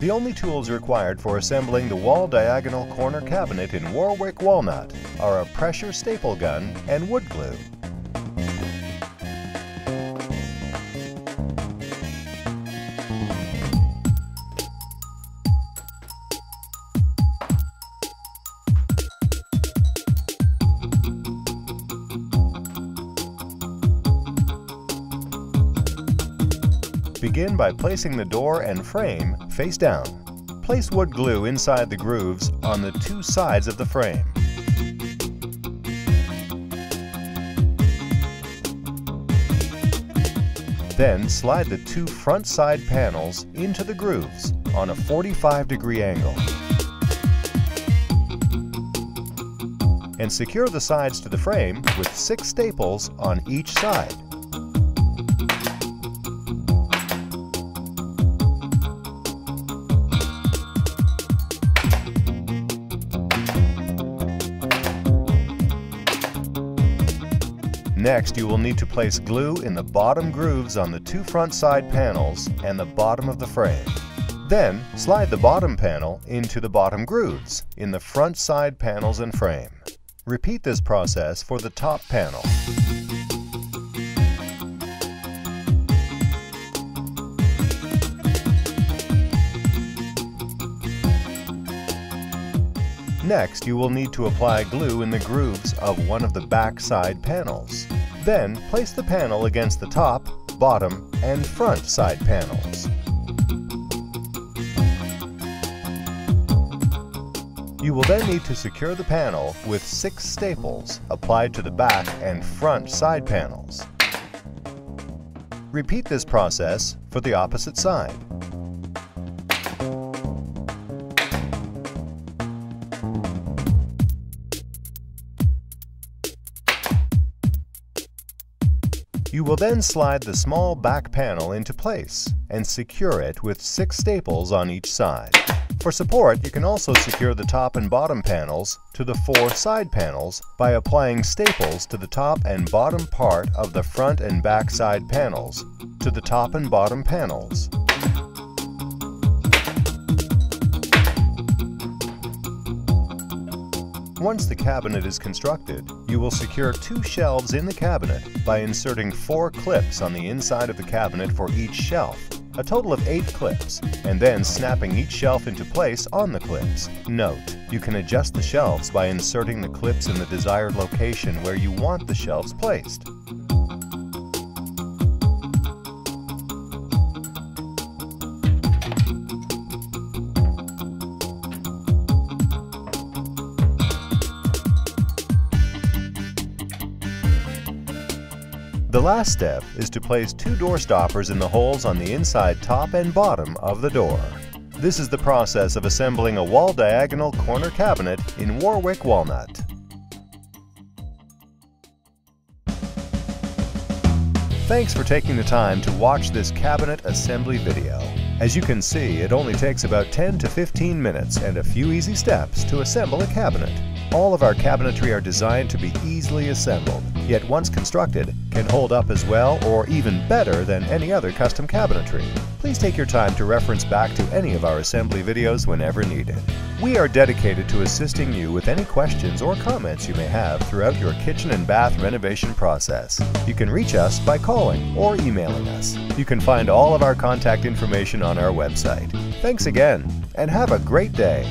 The only tools required for assembling the wall diagonal corner cabinet in Warwick Walnut are a pressure staple gun and wood glue. Begin by placing the door and frame face down. Place wood glue inside the grooves on the two sides of the frame. Then slide the two front side panels into the grooves on a 45-degree angle. And secure the sides to the frame with 6 staples on each side. Next, you will need to place glue in the bottom grooves on the two front side panels and the bottom of the frame. Then, slide the bottom panel into the bottom grooves in the front side panels and frame. Repeat this process for the top panel. Next, you will need to apply glue in the grooves of one of the back side panels. Then, place the panel against the top, bottom, and front side panels. You will then need to secure the panel with 6 staples applied to the back and front side panels. Repeat this process for the opposite side. You will then slide the small back panel into place and secure it with 6 staples on each side. For support, you can also secure the top and bottom panels to the 4 side panels by applying staples to the top and bottom part of the front and back side panels to the top and bottom panels. Once the cabinet is constructed, you will secure 2 shelves in the cabinet by inserting 4 clips on the inside of the cabinet for each shelf, a total of 8 clips, and then snapping each shelf into place on the clips. Note, you can adjust the shelves by inserting the clips in the desired location where you want the shelves placed. The last step is to place 2 door stoppers in the holes on the inside top and bottom of the door. This is the process of assembling a wall diagonal corner cabinet in Warwick Walnut. Thanks for taking the time to watch this cabinet assembly video. As you can see, it only takes about 10 to 15 minutes and a few easy steps to assemble a cabinet. All of our cabinetry are designed to be easily assembled, yet once constructed, can hold up as well or even better than any other custom cabinetry. Please take your time to reference back to any of our assembly videos whenever needed. We are dedicated to assisting you with any questions or comments you may have throughout your kitchen and bath renovation process. You can reach us by calling or emailing us. You can find all of our contact information on our website. Thanks again, and have a great day.